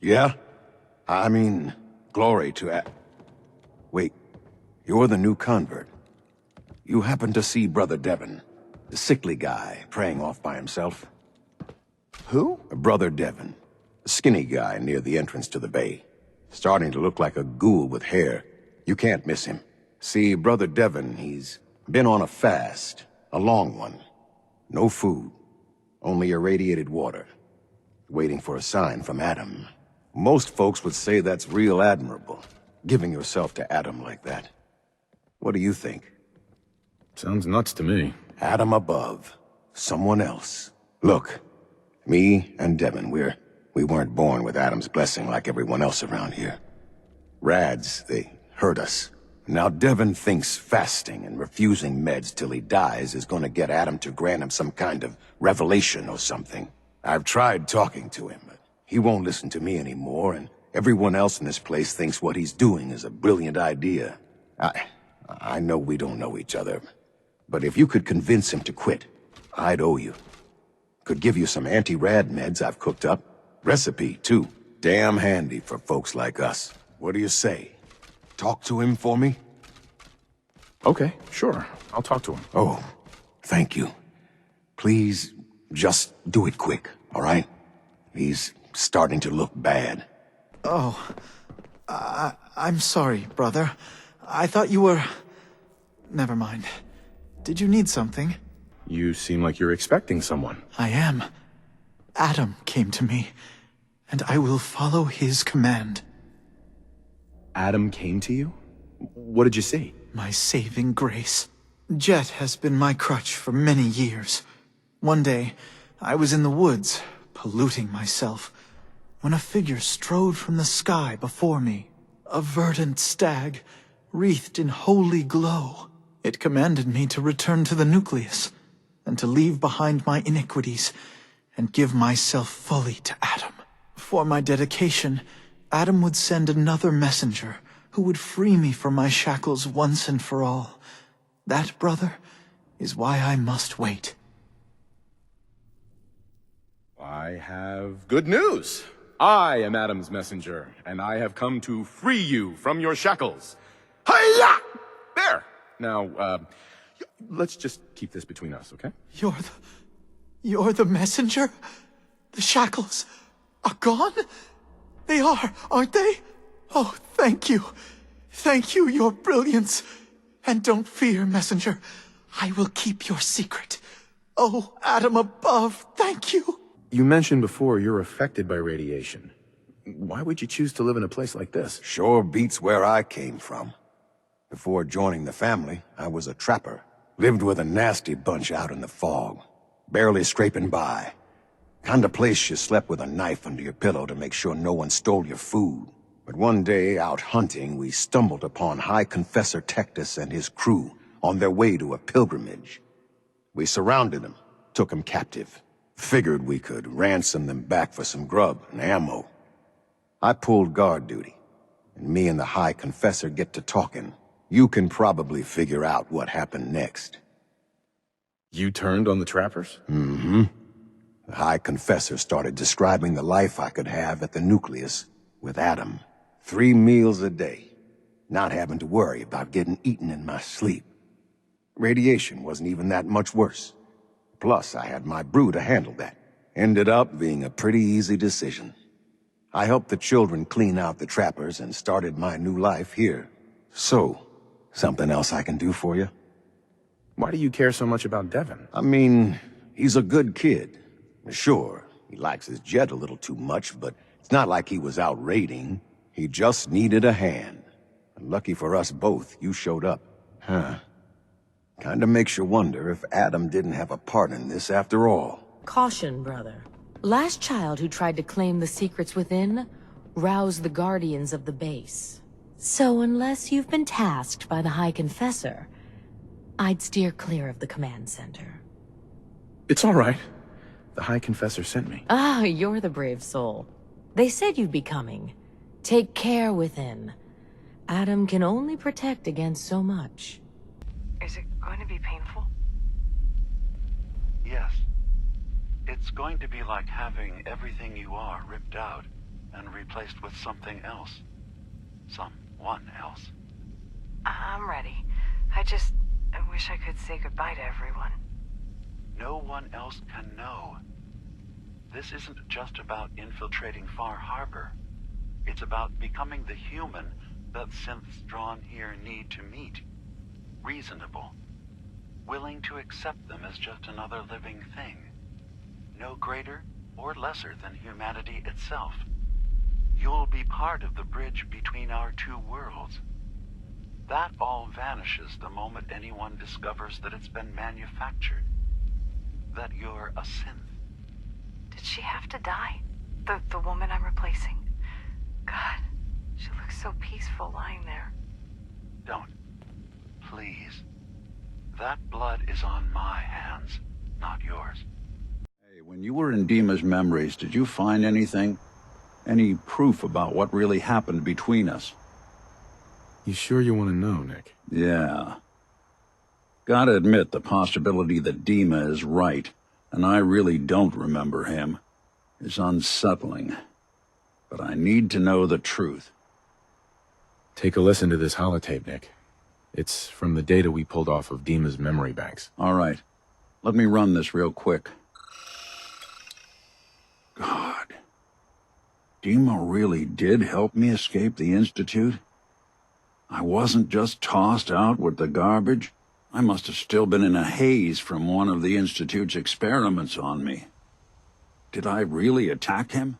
Yeah? I mean, glory to Wait, you're the new convert. You happen to see Brother Devon, the sickly guy praying off by himself? Who? Brother Devon, a skinny guy near the entrance to the bay. Starting to look like a ghoul with hair. You can't miss him. See, Brother Devon, he's been on a fast, a long one. No food, only irradiated water. Waiting for a sign from Adam. Most folks would say that's real admirable, giving yourself to Adam like that. What do you think? Sounds nuts to me. Adam above. Someone else. Look, me and Devon, we weren't born with Adam's blessing like everyone else around here. Rads, they hurt us. Now Devon thinks fasting and refusing meds till he dies is gonna get Adam to grant him some kind of revelation or something. I've tried talking to him, but he won't listen to me anymore, and everyone else in this place thinks what he's doing is a brilliant idea. I know we don't know each other, but if you could convince him to quit, I'd owe you. Could give you some anti-rad meds I've cooked up. Recipe, too. Damn handy for folks like us. What do you say? Talk to him for me? Okay, sure. I'll talk to him. Oh, thank you. Please, just do it quick, all right? He's starting to look bad. Oh, I'm sorry, brother. I thought you were... Never mind. Did you need something? You seem like you're expecting someone. I am. Adam came to me, and I will follow his command. Adam came to you? What did you see? My saving grace. Jet has been my crutch for many years. One day, I was in the woods, polluting myself, when a figure strode from the sky before me. A verdant stag, wreathed in holy glow. It commanded me to return to the nucleus, and to leave behind my iniquities, and give myself fully to Adam. For my dedication, Adam would send another messenger who would free me from my shackles once and for all. That, brother, is why I must wait. I have good news. I am Adam's messenger, and I have come to free you from your shackles. Hiya! There! Now, let's just keep this between us, okay? You're the messenger? The shackles are gone? They are, aren't they? Oh, thank you. Thank you, your brilliance. And don't fear, messenger. I will keep your secret. Oh, Adam above, thank you. You mentioned before you're affected by radiation. Why would you choose to live in a place like this? Sure beats where I came from. Before joining the family, I was a trapper. Lived with a nasty bunch out in the fog. Barely scraping by. Kind of place you slept with a knife under your pillow to make sure no one stole your food. But one day, out hunting, we stumbled upon High Confessor Tectus and his crew on their way to a pilgrimage. We surrounded them, took them captive. Figured we could ransom them back for some grub and ammo. I pulled guard duty, and me and the High Confessor get to talking. You can probably figure out what happened next. You turned on the trappers? Mm-hmm. The High Confessor started describing the life I could have at the nucleus with Adam. 3 meals a day. Not having to worry about getting eaten in my sleep. Radiation wasn't even that much worse. Plus, I had my brew to handle that. Ended up being a pretty easy decision. I helped the children clean out the trappers and started my new life here. So, something else I can do for you? Why do you care so much about Devon? I mean, he's a good kid. Sure, he likes his jet a little too much, but it's not like he was out raiding. He just needed a hand. And lucky for us both, you showed up. Huh. Kinda makes you wonder if Adam didn't have a part in this after all. Caution, brother. Last child who tried to claim the secrets within roused the guardians of the base. So unless you've been tasked by the High Confessor, I'd steer clear of the command center. It's all right. The High Confessor sent me. Ah, you're the brave soul. They said you'd be coming. Take care within. Adam can only protect against so much. Is it going to be painful? Yes. It's going to be like having everything you are ripped out. and replaced with something else. Someone else. I'm ready. I wish I could say goodbye to everyone. No one else can know. This isn't just about infiltrating Far Harbor. It's about becoming the human that synths drawn here need to meet. Reasonable. Willing to accept them as just another living thing. No greater or lesser than humanity itself. You'll be part of the bridge between our two worlds. That all vanishes the moment anyone discovers that it's been manufactured. That you're a synth. Did she have to die? The woman I'm replacing? God, she looks so peaceful lying there. Don't. Please. That blood is on my hands, not yours. Hey, when you were in Dima's memories, did you find anything? Any proof about what really happened between us? You sure you want to know, Nick? Yeah. Gotta admit, the possibility that Dima is right, and I really don't remember him, is unsettling. But I need to know the truth. Take a listen to this holotape, Nick. It's from the data we pulled off of Dima's memory banks. All right. Let me run this real quick. God. Dima really did help me escape the Institute? I wasn't just tossed out with the garbage. I must have still been in a haze from one of the Institute's experiments on me. Did I really attack him?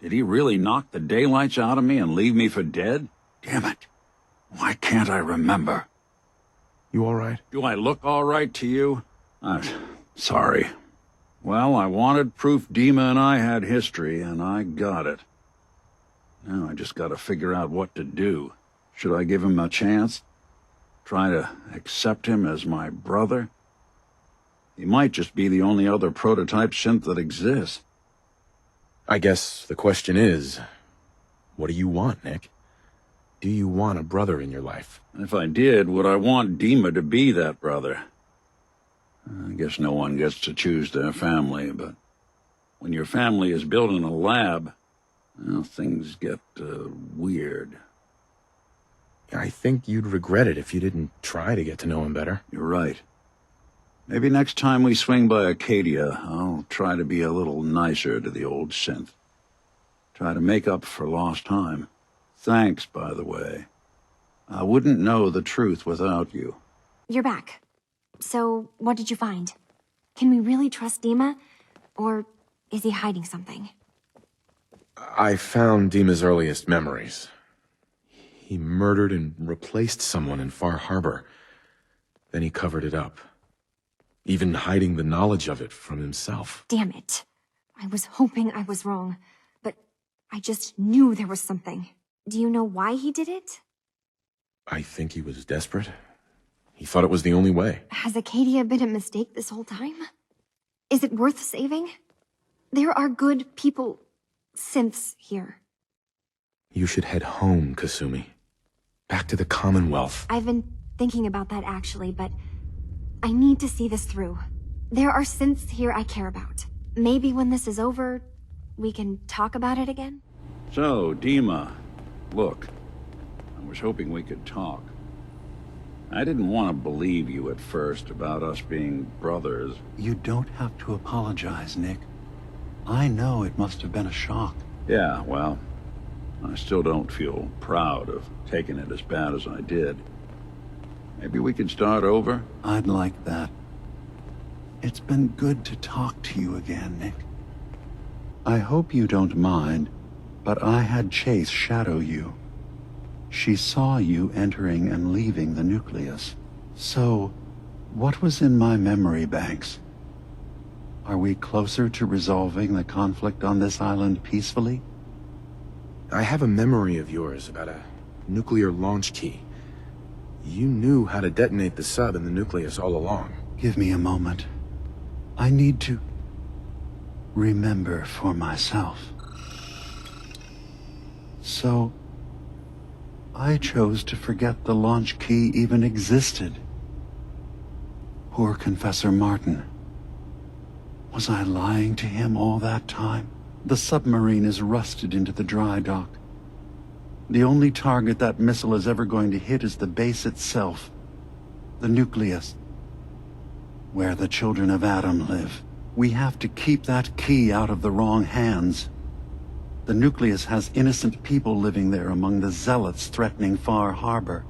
Did he really knock the daylights out of me and leave me for dead? Damn it. Why can't I remember? You all right? Do I look all right to you? Sorry. Well, I wanted proof Dima and I had history, and I got it. Now I just gotta figure out what to do. Should I give him a chance? Try to accept him as my brother? He might just be the only other prototype synth that exists. I guess the question is, what do you want, Nick? Do you want a brother in your life? If I did, would I want Dima to be that brother? I guess no one gets to choose their family, but when your family is built in a lab, well, things get weird. I think you'd regret it if you didn't try to get to know him better. You're right. Maybe next time we swing by Acadia, I'll try to be a little nicer to the old synth. Try to make up for lost time. Thanks, by the way. I wouldn't know the truth without you. You're back. So, what did you find? Can we really trust Dima? Or is he hiding something? I found Dima's earliest memories. He murdered and replaced someone in Far Harbor. Then he covered it up. Even hiding the knowledge of it from himself. Damn it. I was hoping I was wrong, but I just knew there was something. Do you know why he did it? I think he was desperate. He thought it was the only way. Has Acadia been a mistake this whole time? Is it worth saving? There are good people, synths here. You should head home, Kasumi. Back to the Commonwealth. I've been thinking about that actually, but I need to see this through. There are synths here I care about. Maybe when this is over, we can talk about it again? So, Dima, look, I was hoping we could talk. I didn't want to believe you at first about us being brothers. You don't have to apologize, Nick. I know it must have been a shock. Yeah, well, I still don't feel proud of taking it as bad as I did. Maybe we could start over? I'd like that. It's been good to talk to you again, Nick. I hope you don't mind, but I had Chase shadow you. She saw you entering and leaving the nucleus. So, what was in my memory banks? Are we closer to resolving the conflict on this island peacefully? I have a memory of yours about a nuclear launch key. You knew how to detonate the sub in the nucleus all along. Give me a moment. I need to remember for myself. So, I chose to forget the launch key even existed. Poor Confessor Martin. Was I lying to him all that time? The submarine is rusted into the dry dock. The only target that missile is ever going to hit is the base itself. The nucleus. Where the children of Adam live. We have to keep that key out of the wrong hands. The nucleus has innocent people living there among the zealots threatening Far Harbor.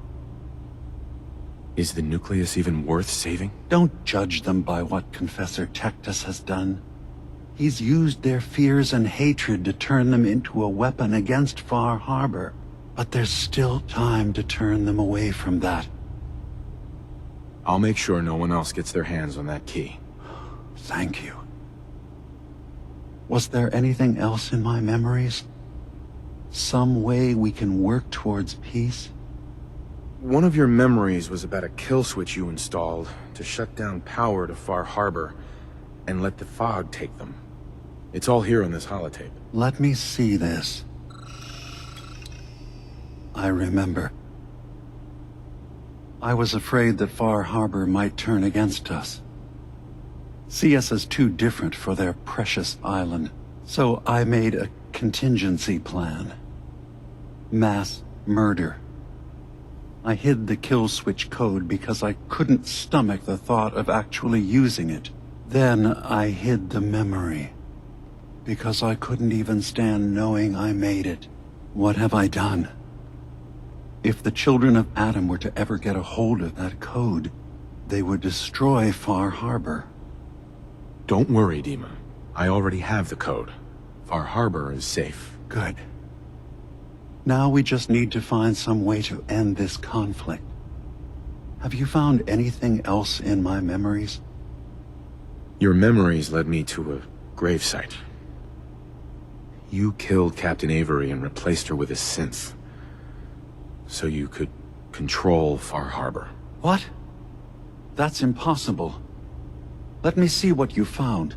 Is the nucleus even worth saving? Don't judge them by what Confessor Tectus has done. He's used their fears and hatred to turn them into a weapon against Far Harbor. But there's still time to turn them away from that. I'll make sure no one else gets their hands on that key. Thank you. Was there anything else in my memories? Some way we can work towards peace? One of your memories was about a kill switch you installed to shut down power to Far Harbor and let the fog take them. It's all here on this holotape. Let me see this. I remember. I was afraid that Far Harbor might turn against us. See us as too different for their precious island. So I made a contingency plan. Mass murder. I hid the kill switch code because I couldn't stomach the thought of actually using it. Then I hid the memory. Because I couldn't even stand knowing I made it. What have I done? If the children of Adam were to ever get a hold of that code, they would destroy Far Harbor. Don't worry, Dima. I already have the code. Far Harbor is safe. Good. Now we just need to find some way to end this conflict. Have you found anything else in my memories? Your memories led me to a gravesite. You killed Captain Avery and replaced her with a synth. So you could control Far Harbor. What? That's impossible. Let me see what you found.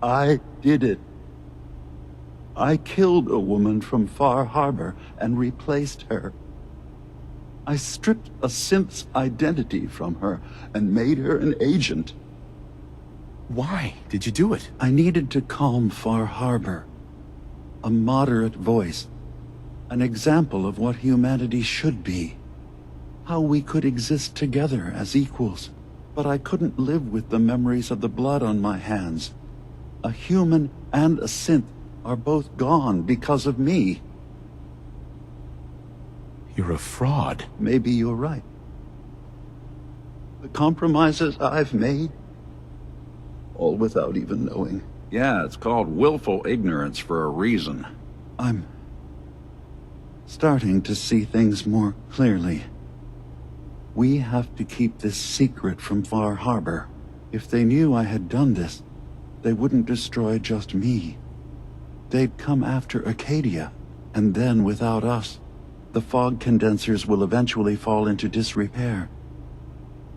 I did it. I killed a woman from Far Harbor and replaced her. I stripped a synth's identity from her and made her an agent. Why did you do it? I needed to calm Far Harbor. A moderate voice. An example of what humanity should be. How we could exist together as equals. But I couldn't live with the memories of the blood on my hands. A human and a synth are both gone because of me. You're a fraud. Maybe you're right. The compromises I've made, all without even knowing. Yeah, it's called willful ignorance for a reason. I'm starting to see things more clearly. We have to keep this secret from Far Harbor. If they knew I had done this, they wouldn't destroy just me. They'd come after Acadia, and then without us, the fog condensers will eventually fall into disrepair.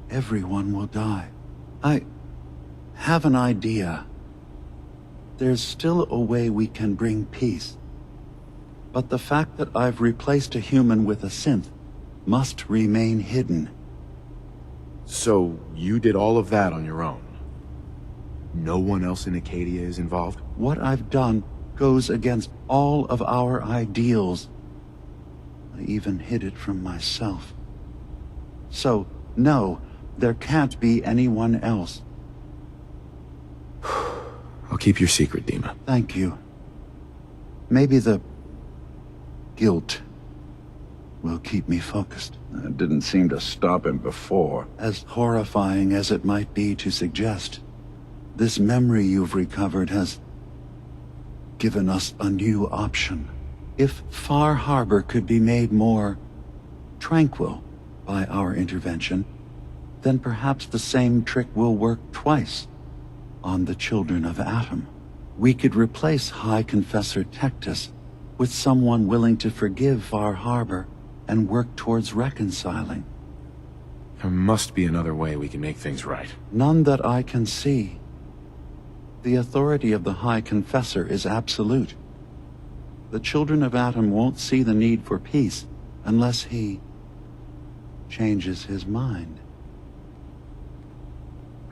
Everyone will die. I have an idea. There's still a way we can bring peace. But the fact that I've replaced a human with a synth must remain hidden. So you did all of that on your own? No one else in Acadia is involved? What I've done goes against all of our ideals. I even hid it from myself. So, no, there can't be anyone else. I'll keep your secret, Dima. Thank you. Maybe the guilt will keep me focused. It didn't seem to stop him before. As horrifying as it might be to suggest, this memory you've recovered has given us a new option. If Far Harbor could be made more tranquil by our intervention, then perhaps the same trick will work twice on the children of Adam. We could replace High Confessor Tectus with someone willing to forgive Far Harbor and work towards reconciling. There must be another way we can make things right. None that I can see. The authority of the High Confessor is absolute. The children of Adam won't see the need for peace unless he changes his mind.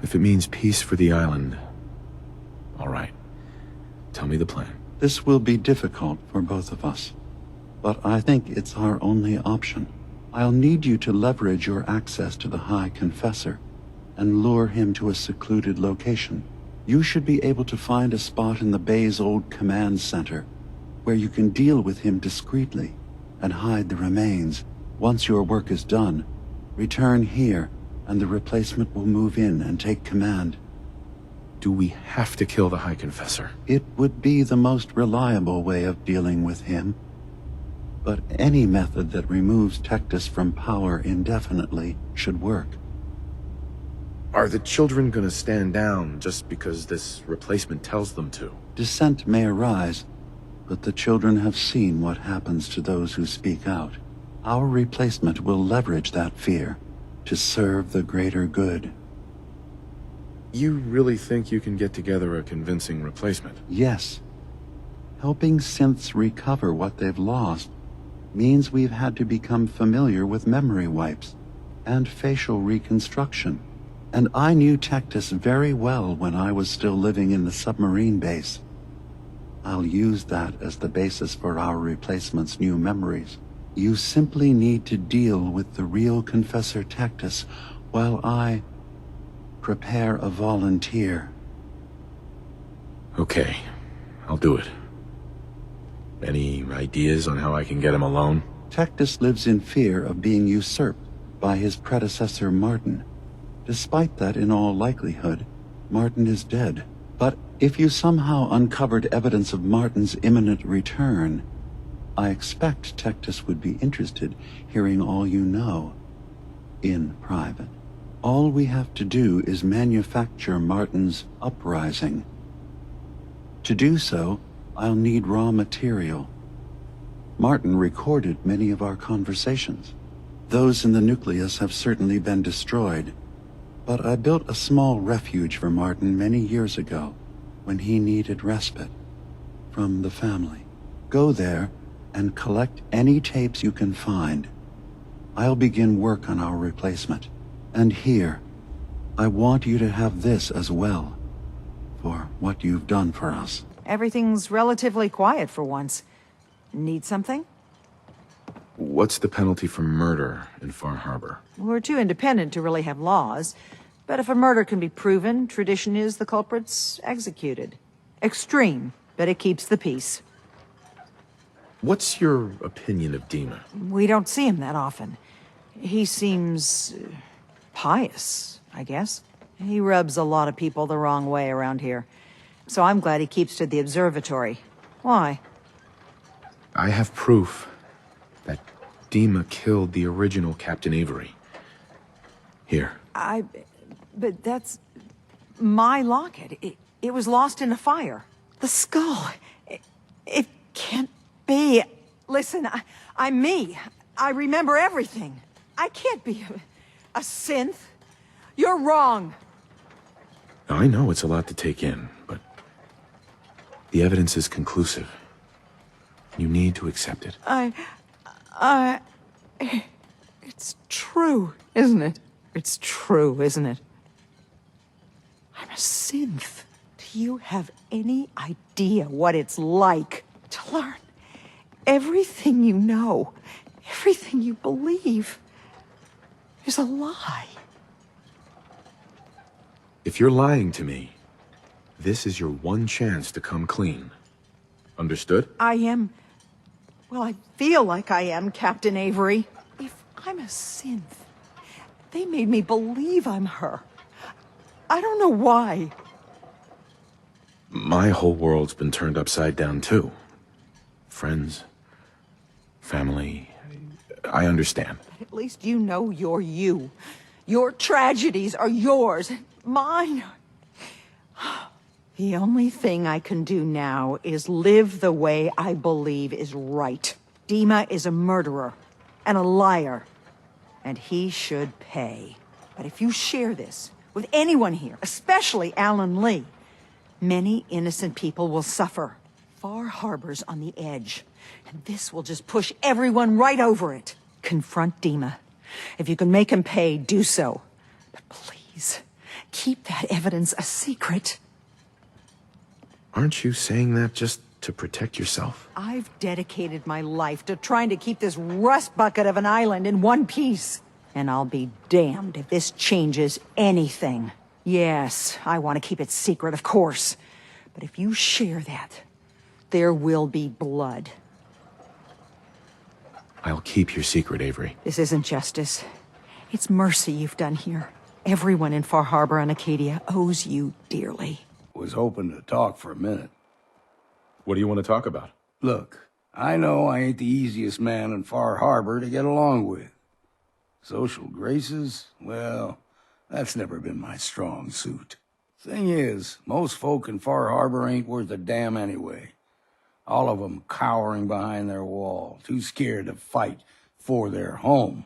If it means peace for the island, All right. Tell me the plan. This will be difficult for both of us, but I think it's our only option. I'll need you to leverage your access to the High Confessor and lure him to a secluded location. You should be able to find a spot in the Bay's old command center where you can deal with him discreetly and hide the remains. Once your work is done, return here and the replacement will move in and take command. Do we have to kill the High Confessor? It would be the most reliable way of dealing with him. But any method that removes Tectus from power indefinitely should work. Are the children gonna stand down just because this replacement tells them to? Dissent may arise, but the children have seen what happens to those who speak out. Our replacement will leverage that fear to serve the greater good. You really think you can get together a convincing replacement? Yes. Helping synths recover what they've lost means we've had to become familiar with memory wipes and facial reconstruction. And I knew Tectus very well when I was still living in the submarine base. I'll use that as the basis for our replacement's new memories. You simply need to deal with the real Confessor Tectus while I prepare a volunteer. Okay, I'll do it. Any ideas on how I can get him alone? Tectus lives in fear of being usurped by his predecessor Martin. Despite that, in all likelihood, Martin is dead. But if you somehow uncovered evidence of Martin's imminent return, I expect Tectus would be interested hearing all you know, in private. All we have to do is manufacture Martin's uprising. To do so, I'll need raw material. Martin recorded many of our conversations. Those in the nucleus have certainly been destroyed, but I built a small refuge for Martin many years ago when he needed respite from the family. Go there and collect any tapes you can find. I'll begin work on our replacement. And here, I want you to have this as well, for what you've done for us. Everything's relatively quiet for once. Need something? What's the penalty for murder in Far Harbor? We're too independent to really have laws, but if a murder can be proven, tradition is the culprit's executed. Extreme, but it keeps the peace. What's your opinion of Dima? We don't see him that often. He seems pious, I guess. He rubs a lot of people the wrong way around here. So I'm glad he keeps to the observatory. Why? I have proof that Dima killed the original Captain Avery. Here. But that's my locket. It was lost in a fire. The skull. It can't be. Listen, I'm me. I remember everything. I can't be a synth. You're wrong. I know it's a lot to take in, but the evidence is conclusive. You need to accept it. It's true, isn't it? It's true, isn't it? I'm a synth. Do you have any idea what it's like to learn everything you know, everything you believe is a lie? If you're lying to me, this is your one chance to come clean. Understood? I am... Well, I feel like I am, Captain Avery. If I'm a synth, they made me believe I'm her. I don't know why. My whole world's been turned upside down, too. Friends, family, I understand. But at least you know you're you. Your tragedies are yours, and mine. The only thing I can do now is live the way I believe is right. Dima is a murderer and a liar, and he should pay. But if you share this with anyone here, especially Alan Lee, many innocent people will suffer. Far Harbor's on the edge, and this will just push everyone right over it. Confront Dima. If you can make him pay, do so. But please, keep that evidence a secret. Aren't you saying that just to protect yourself? I've dedicated my life to trying to keep this rust bucket of an island in one piece. And I'll be damned if this changes anything. Yes, I want to keep it secret, of course. But if you share that, there will be blood. I'll keep your secret, Avery. This isn't justice. It's mercy you've done here. Everyone in Far Harbor and Acadia owes you dearly. Was hoping to talk for a minute. What do you want to talk about? Look, I know I ain't the easiest man in Far Harbor to get along with. Social graces, well, that's never been my strong suit. Thing is, most folk in Far Harbor ain't worth a damn anyway. All of them cowering behind their wall, too scared to fight for their home.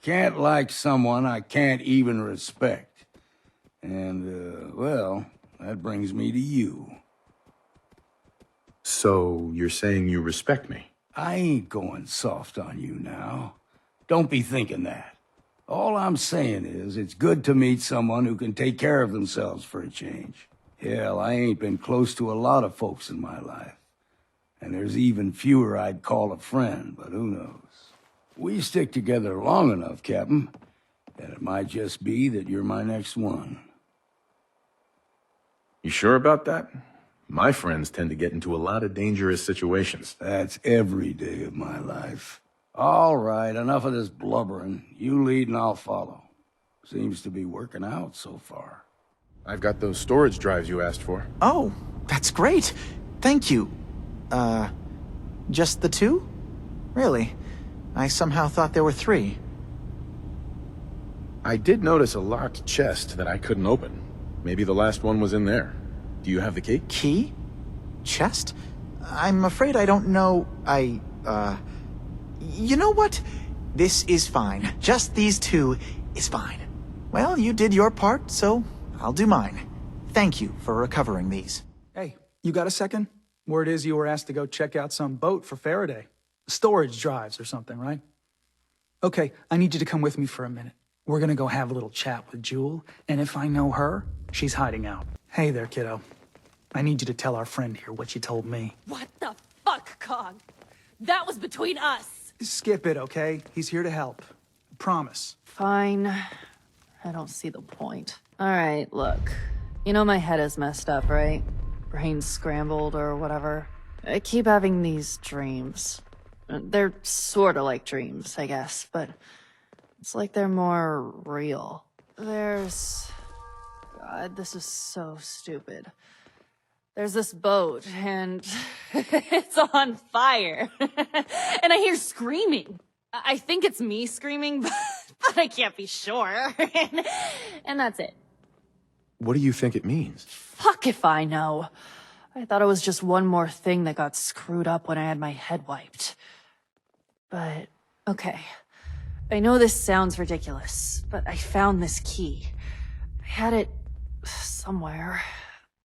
Can't like someone I can't even respect. And, well, that brings me to you. So, you're saying you respect me? I ain't going soft on you now. Don't be thinking that. All I'm saying is, it's good to meet someone who can take care of themselves for a change. Hell, I ain't been close to a lot of folks in my life. And there's even fewer I'd call a friend, but who knows? We stick together long enough, Captain, that it might just be that you're my next one. You sure about that? My friends tend to get into a lot of dangerous situations. That's every day of my life. All right, enough of this blubbering. You lead and I'll follow. Seems to be working out so far. I've got those storage drives you asked for. Oh, that's great. Thank you. Just the two? Really? I somehow thought there were 3. I did notice a locked chest that I couldn't open. Maybe the last one was in there. Do you have the key? Key? Chest? I'm afraid I don't know. You know what? This is fine. Just these 2 is fine. Well, you did your part, so I'll do mine. Thank you for recovering these. Hey, you got a second? Word is you were asked to go check out some boat for Faraday. Storage drives or something, right? Okay, I need you to come with me for a minute. We're gonna go have a little chat with Jewel, and if I know her, she's hiding out. Hey there, kiddo. I need you to tell our friend here what you told me. What the fuck, Cog? That was between us. Skip it, okay? He's here to help. Promise. Fine. I don't see the point. All right, look. You know my head is messed up, right? Brain's scrambled or whatever. I keep having these dreams. They're sort of like dreams, I guess, but it's like they're more real. God, this is so stupid. There's this boat, and it's on fire. And I hear screaming. I think it's me screaming, but I can't be sure. And that's it. What do you think it means? Fuck if I know. I thought it was just one more thing that got screwed up when I had my head wiped. But, okay. I know this sounds ridiculous, but I found this key. I had it somewhere.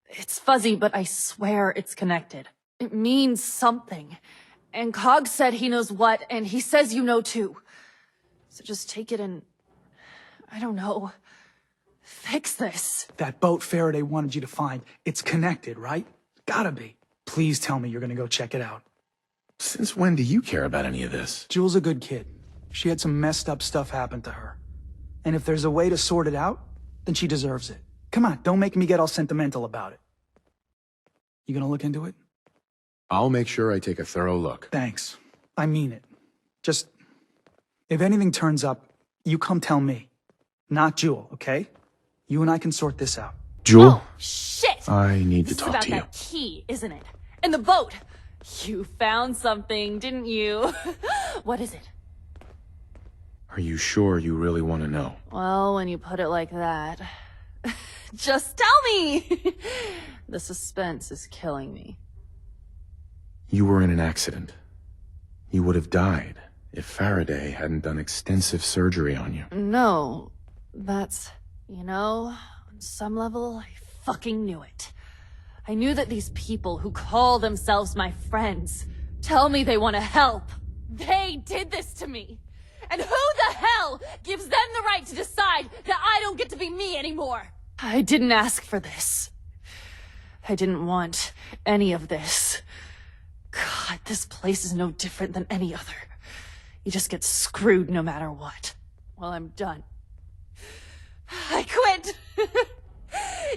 It's fuzzy, but I swear it's connected. It means something. And Cog said he knows what, and he says you know too. So just take it and, I don't know, fix this. That boat Faraday wanted you to find, it's connected, right? Gotta be. Please tell me you're gonna go check it out. Since when do you care about any of this? Jewel's a good kid. She had some messed up stuff happen to her. And if there's a way to sort it out, then she deserves it. Come on, don't make me get all sentimental about it. You gonna look into it? I'll make sure I take a thorough look. Thanks. I mean it. Just, if anything turns up, you come tell me. Not Jewel, okay? You and I can sort this out. Jewel? Oh, shit! I need to This is talk about to you. that key, isn't it? And the boat! You found something, didn't you? What is it? Are you sure you really want to know? Well, when you put it like that... Just tell me! The suspense is killing me. You were in an accident. You would have died if Faraday hadn't done extensive surgery on you. No, that's... You know, on some level, I fucking knew it. I knew that these people who call themselves my friends tell me they want to help. They did this to me. And who the hell gives them the right to decide that I don't get to be me anymore? I didn't ask for this. I didn't want any of this. God, this place is no different than any other. You just get screwed no matter what. Well, I'm done. I quit!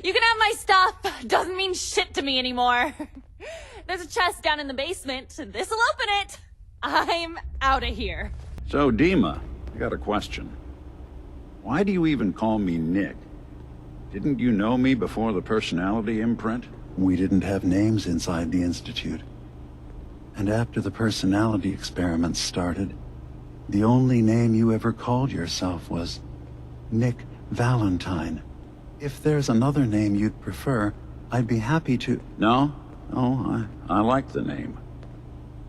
You can have my stuff. Doesn't mean shit to me anymore. There's a chest down in the basement, and this'll open it. I'm out of here. So, Dima, I got a question. Why do you even call me Nick? Didn't you know me before the personality imprint? We didn't have names inside the Institute. And after the personality experiments started, the only name you ever called yourself was Nick Valentine. If there's another name you'd prefer, I'd be happy to... No, I like the name.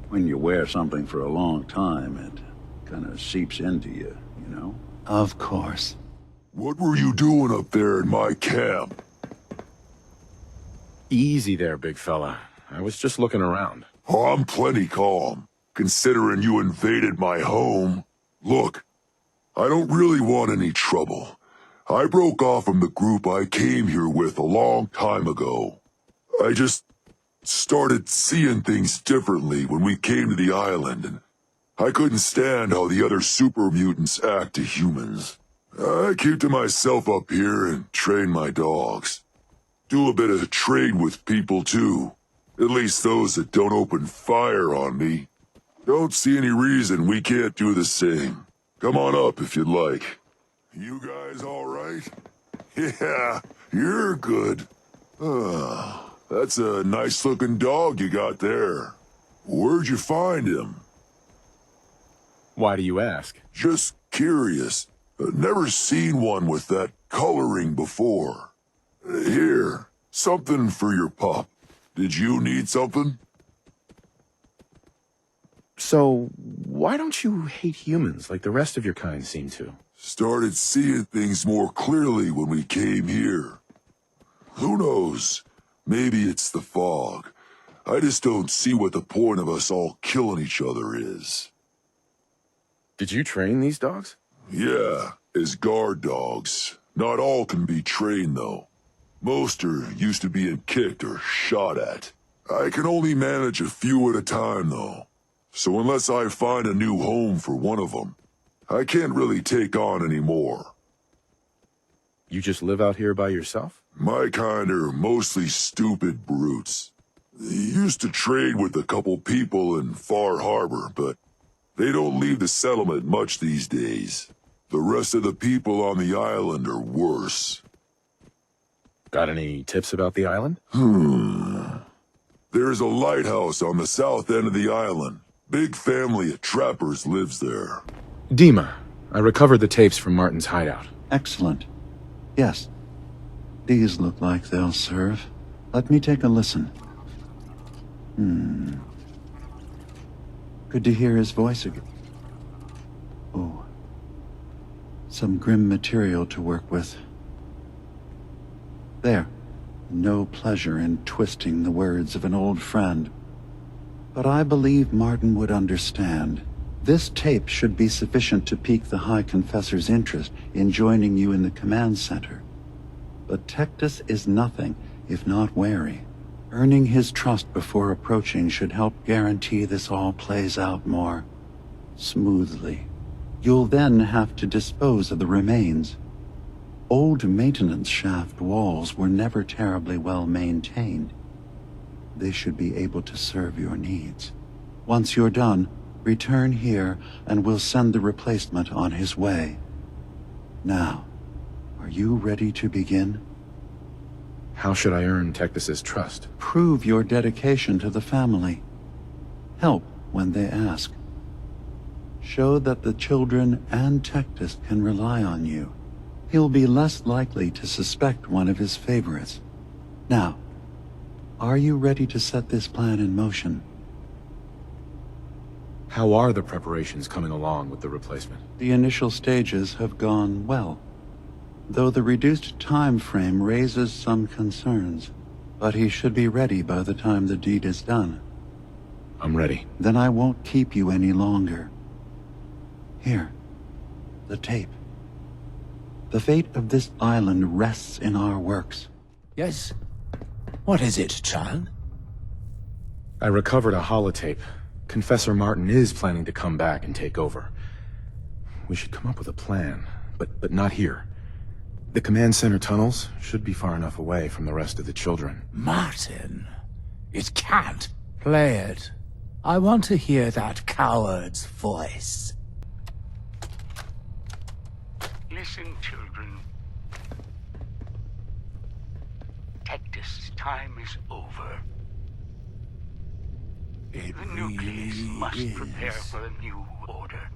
When you wear something for a long time, it kind of seeps into you, you know? Of course. What were you doing up there in my camp? Easy there, big fella. I was just looking around. Oh, I'm plenty calm, considering you invaded my home. Look, I don't really want any trouble. I broke off from the group I came here with a long time ago. I just started seeing things differently when we came to the island, and I couldn't stand how the other super mutants act to humans. I keep to myself up here and train my dogs. Do a bit of trade with people too. At least those that don't open fire on me. Don't see any reason we can't do the same. Come on up if you'd like. You guys all right? Yeah, you're good. That's a nice-looking dog you got there. Where'd you find him? Why do you ask? Just curious. Never seen one with that coloring before. Here, something for your pup. Did you need something? So, why don't you hate humans like the rest of your kind seem to? Started seeing things more clearly when we came here. Who knows? Maybe it's the fog. I just don't see what the point of us all killing each other is. Did you train these dogs? Yeah, as guard dogs. Not all can be trained, though. Most are used to being kicked or shot at. I can only manage a few at a time, though. So unless I find a new home for one of them, I can't really take on any more. You just live out here by yourself? My kind are mostly stupid brutes. They used to trade with a couple people in Far Harbor, but they don't leave the settlement much these days. The rest of the people on the island are worse. Got any tips about the island? There's a lighthouse on the south end of the island. Big family of trappers lives there. Dima, I recovered the tapes from Martin's hideout. Excellent. Yes. These look like they'll serve. Let me take a listen. Good to hear his voice again. Oh. Some grim material to work with. There. No pleasure in twisting the words of an old friend. But I believe Martin would understand. This tape should be sufficient to pique the High Confessor's interest in joining you in the command center. But Tectus is nothing if not wary. Earning his trust before approaching should help guarantee this all plays out more smoothly. You'll then have to dispose of the remains. Old maintenance shaft walls were never terribly well maintained. They should be able to serve your needs. Once you're done, return here and we'll send the replacement on his way. Now, are you ready to begin? How should I earn Tectus's trust? Prove your dedication to the family. Help when they ask. Show that the children and Tectus can rely on you. He'll be less likely to suspect one of his favorites. Now, are you ready to set this plan in motion? How are the preparations coming along with the replacement? The initial stages have gone well, though the reduced time frame raises some concerns. But he should be ready by the time the deed is done. I'm ready. Then I won't keep you any longer. Here, the tape. The fate of this island rests in our works. Yes. What is it, child? I recovered a holotape. Confessor Martin is planning to come back and take over. We should come up with a plan, but not here. The command center tunnels should be far enough away from the rest of the children. Martin? It can't. Play it. I want to hear that coward's voice. Listen, children. Tectus' time is over. The Nucleus must prepare for a new order.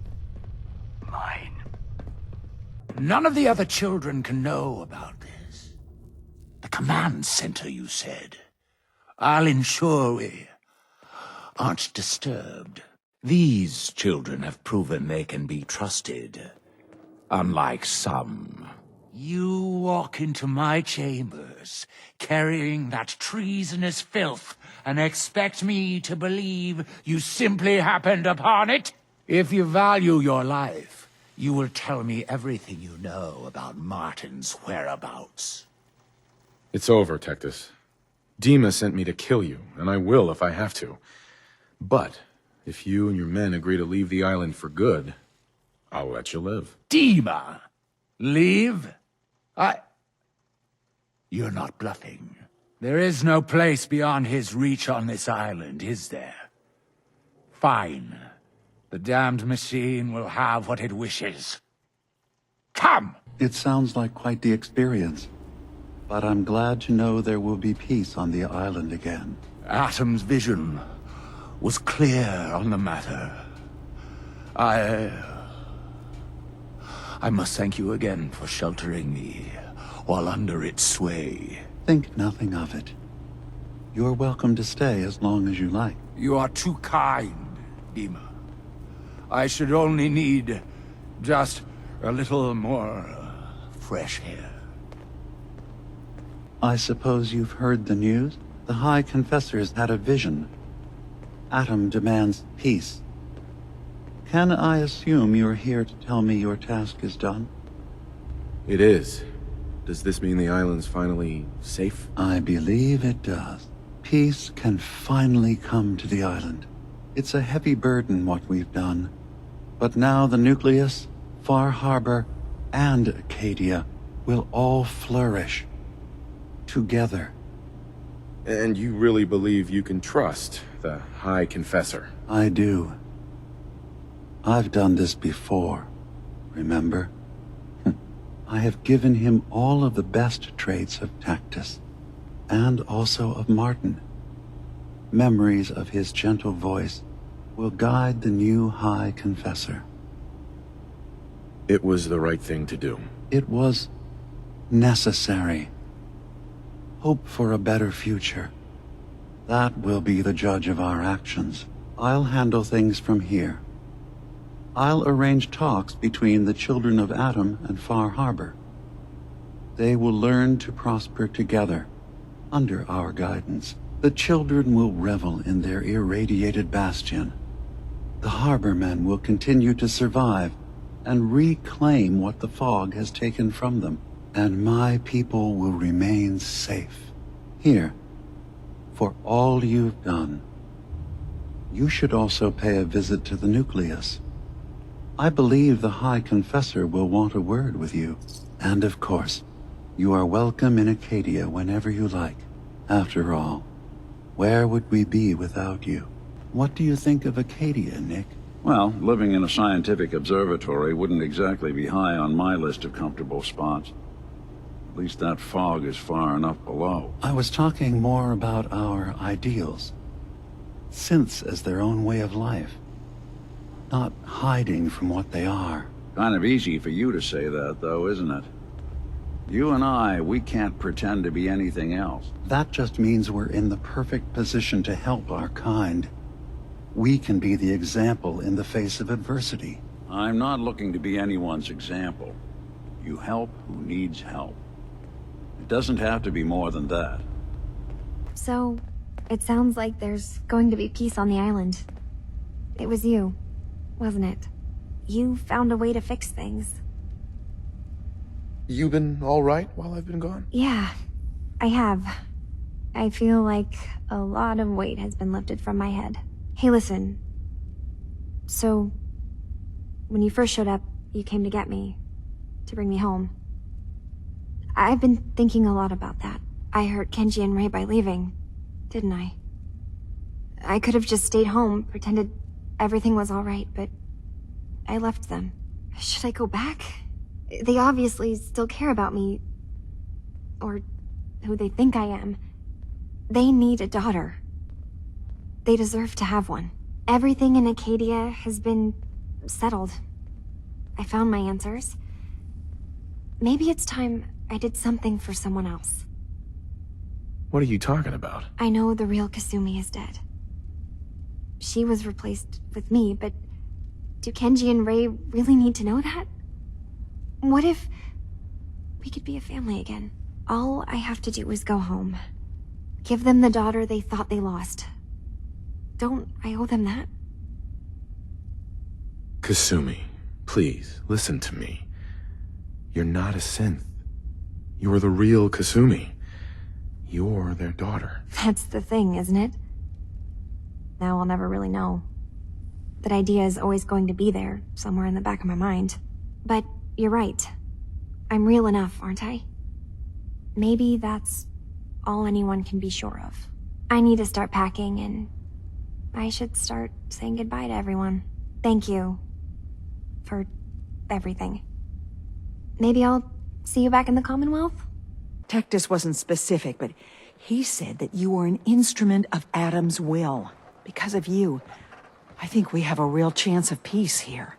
Mine. None of the other children can know about this. The command center, you said. I'll ensure we aren't disturbed. These children have proven they can be trusted. Unlike some. You walk into my chambers, carrying that treasonous filth, and expect me to believe you simply happened upon it? If you value your life, you will tell me everything you know about Martin's whereabouts. It's over, Tectus. Dima sent me to kill you, and I will if I have to. But if you and your men agree to leave the island for good, I'll let you live. Dima? Leave? You're not bluffing. There is no place beyond his reach on this island, is there? Fine. The damned machine will have what it wishes. Come! It sounds like quite the experience. But I'm glad to know there will be peace on the island again. Atom's vision was clear on the matter. I must thank you again for sheltering me while under its sway. Think nothing of it. You're welcome to stay as long as you like. You are too kind, Dima. I should only need just a little more fresh air. I suppose you've heard the news? The High Confessor's had a vision. Atom demands peace. Can I assume you're here to tell me your task is done? It is. Does this mean the island's finally safe? I believe it does. Peace can finally come to the island. It's a heavy burden what we've done. But now the Nucleus, Far Harbor, and Acadia will all flourish. Together. And you really believe you can trust the High Confessor? I do. I've done this before, remember? I have given him all of the best traits of Tactus, and also of Martin. Memories of his gentle voice will guide the new High Confessor. It was the right thing to do. It was necessary. Hope for a better future. That will be the judge of our actions. I'll handle things from here. I'll arrange talks between the children of Atom and Far Harbor. They will learn to prosper together, under our guidance. The children will revel in their irradiated bastion. The Harbormen will continue to survive and reclaim what the fog has taken from them. And my people will remain safe. Here, for all you've done. You should also pay a visit to the Nucleus. I believe the High Confessor will want a word with you. And of course, you are welcome in Acadia whenever you like. After all, where would we be without you? What do you think of Acadia, Nick? Well, living in a scientific observatory wouldn't exactly be high on my list of comfortable spots. At least that fog is far enough below. I was talking more about our ideals. Synths as their own way of life. Not hiding from what they are. Kind of easy for you to say that, though, isn't it? You and I, we can't pretend to be anything else. That just means we're in the perfect position to help our kind. We can be the example in the face of adversity. I'm not looking to be anyone's example. You help who needs help. It doesn't have to be more than that. So, it sounds like there's going to be peace on the island. It was you, wasn't it? You found a way to fix things. You been all right while I've been gone? Yeah, I have. I feel like a lot of weight has been lifted from my head. Hey, listen. So, when you first showed up, you came to get me, to bring me home. I've been thinking a lot about that. I hurt Kenji and Ray by leaving, didn't I? I could have just stayed home, pretended everything was alright, but I left them. Should I go back? They obviously still care about me. Or who they think I am. They need a daughter. They deserve to have one. Everything in Acadia has been settled. I found my answers. Maybe it's time I did something for someone else. What are you talking about? I know the real Kasumi is dead. She was replaced with me, but do Kenji and Ray really need to know that? What if we could be a family again? All I have to do is go home. Give them the daughter they thought they lost. Don't I owe them that? Kasumi, please, listen to me. You're not a synth. You're the real Kasumi. You're their daughter. That's the thing, isn't it? Now I'll never really know. That idea is always going to be there, somewhere in the back of my mind. But you're right. I'm real enough, aren't I? Maybe that's all anyone can be sure of. I need to start packing, and I should start saying goodbye to everyone. Thank you for everything. Maybe I'll see you back in the Commonwealth? Tectus wasn't specific, but he said that you were an instrument of Adam's will. Because of you, I think we have a real chance of peace here.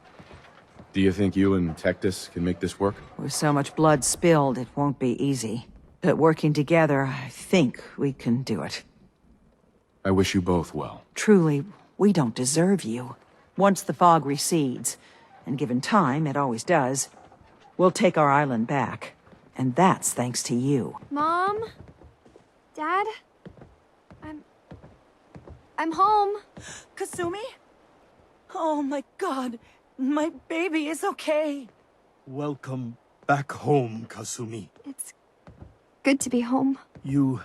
Do you think you and Tectus can make this work? With so much blood spilled, it won't be easy. But working together, I think we can do it. I wish you both well. Truly, we don't deserve you. Once the fog recedes, and given time, it always does, we'll take our island back. And that's thanks to you. Mom? Dad? I'm home. Kasumi? Oh my god, my baby is okay. Welcome back home, Kasumi. It's good to be home. You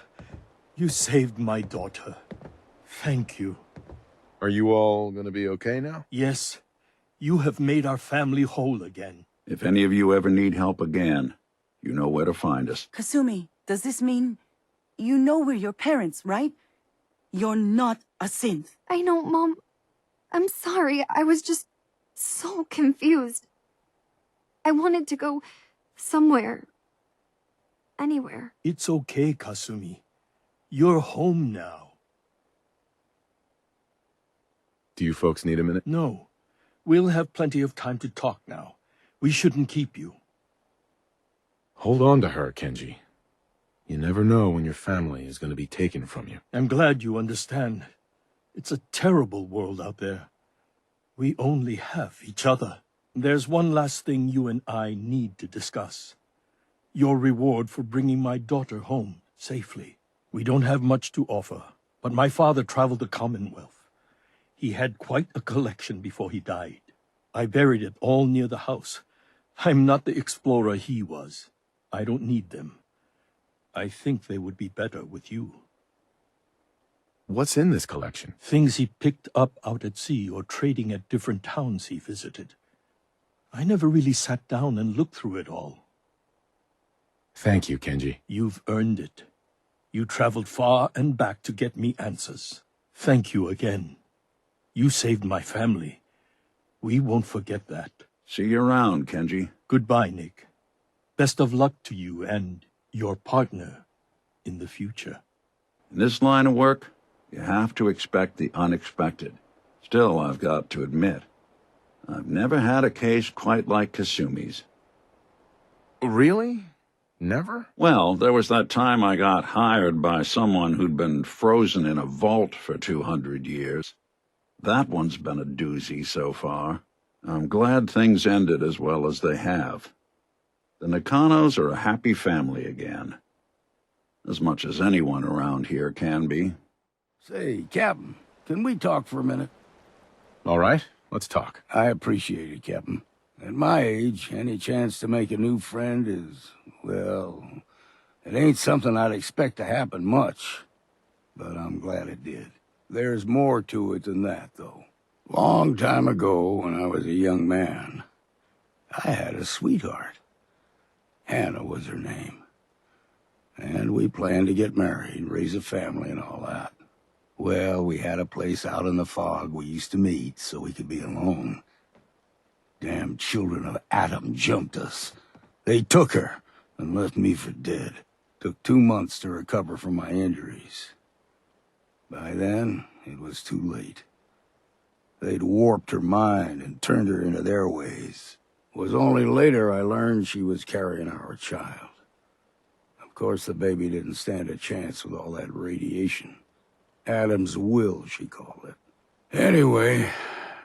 saved my daughter. Thank you. Are you all gonna be okay now? Yes, you have made our family whole again. If any of you ever need help again, you know where to find us. Kasumi, does this mean you know we're your parents, right? You're not a synth. I know, Mom. I'm sorry. I was just so confused. I wanted to go somewhere. Anywhere. It's okay, Kasumi. You're home now. Do you folks need a minute? No. We'll have plenty of time to talk now. We shouldn't keep you. Hold on to her, Kenji. You never know when your family is going to be taken from you. I'm glad you understand. It's a terrible world out there. We only have each other. There's one last thing you and I need to discuss. Your reward for bringing my daughter home safely. We don't have much to offer, but my father traveled the Commonwealth. He had quite a collection before he died. I buried it all near the house. I'm not the explorer he was. I don't need them. I think they would be better with you. What's in this collection? Things he picked up out at sea or trading at different towns he visited. I never really sat down and looked through it all. Thank you, Kenji. You've earned it. You traveled far and back to get me answers. Thank you again. You saved my family. We won't forget that. See you around, Kenji. Goodbye, Nick. Best of luck to you and your partner in the future. In this line of work, you have to expect the unexpected. Still, I've got to admit, I've never had a case quite like Kasumi's. Really? Never? Well, there was that time I got hired by someone who'd been frozen in a vault for 200 years. That one's been a doozy so far. I'm glad things ended as well as they have. The Nakanos are a happy family again. As much as anyone around here can be. Say, Captain, can we talk for a minute? All right, let's talk. I appreciate it, Captain. At my age, any chance to make a new friend is, well, it ain't something I'd expect to happen much. but I'm glad it did. There's more to it than that, though. Long time ago, when I was a young man, I had a sweetheart. Hannah was her name. And we planned to get married, raise a family and all that. Well, we had a place out in the fog we used to meet so we could be alone. Damn children of Adam jumped us. They took her and left me for dead. Took 2 months to recover from my injuries. By then, it was too late. They'd warped her mind and turned her into their ways. It was only later I learned she was carrying our child. Of course, the baby didn't stand a chance with all that radiation. Adam's will, she called it. Anyway,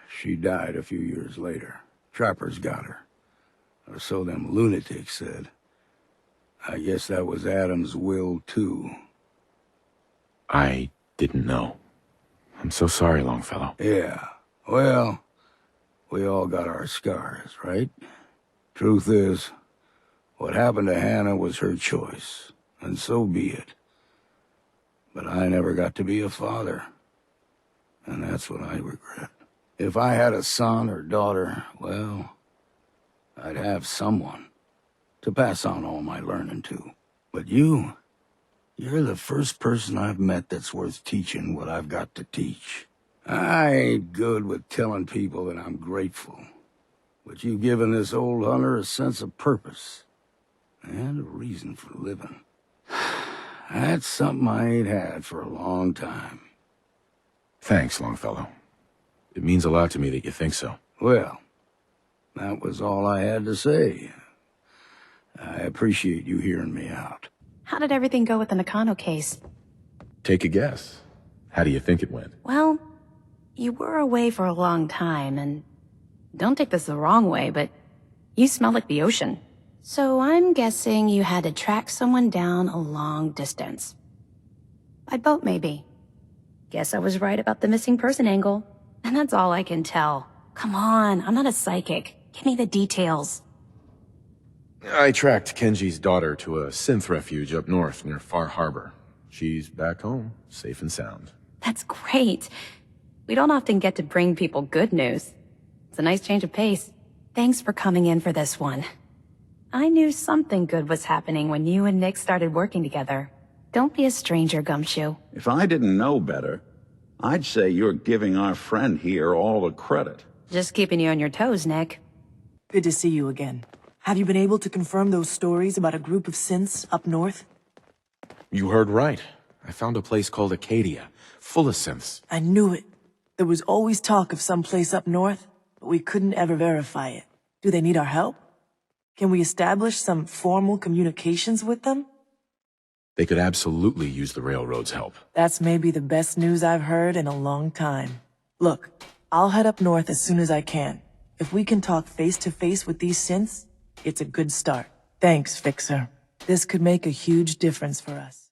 she died a few years later. Trappers got her. Or so them lunatics said. I guess that was Adam's will, too. I didn't know. I'm so sorry, Longfellow. Yeah, well, we all got our scars, right? Truth is, what happened to Hannah was her choice, and so be it. But I never got to be a father, and that's what I regret. If I had a son or daughter, well, I'd have someone to pass on all my learning to. But you're the first person I've met that's worth teaching what I've got to teach. I ain't good with telling people that I'm grateful, but you've given this old hunter a sense of purpose and a reason for living. That's something I ain't had for a long time. Thanks, Longfellow. It means a lot to me that you think so. Well, that was all I had to say. I appreciate you hearing me out. How did everything go with the Nakano case? Take a guess. How do you think it went? Well, you were away for a long time, and don't take this the wrong way, but you smell like the ocean. So I'm guessing you had to track someone down a long distance. By boat, maybe. Guess I was right about the missing person angle. And that's all I can tell. Come on, I'm not a psychic. Give me the details. I tracked Kenji's daughter to a synth refuge up north near Far Harbor. She's back home, safe and sound. That's great. We don't often get to bring people good news. It's a nice change of pace. Thanks for coming in for this one. I knew something good was happening when you and Nick started working together. Don't be a stranger, Gumshoe. If I didn't know better, I'd say you're giving our friend here all the credit. Just keeping you on your toes, Nick. Good to see you again. Have you been able to confirm those stories about a group of synths up north? You heard right. I found a place called Acadia, full of synths. I knew it. There was always talk of some place up north, but we couldn't ever verify it. Do they need our help? Can we establish some formal communications with them? They could absolutely use the railroad's help. That's maybe the best news I've heard in a long time. Look, I'll head up north as soon as I can. If we can talk face to face with these synths, it's a good start. Thanks, Fixer. This could make a huge difference for us.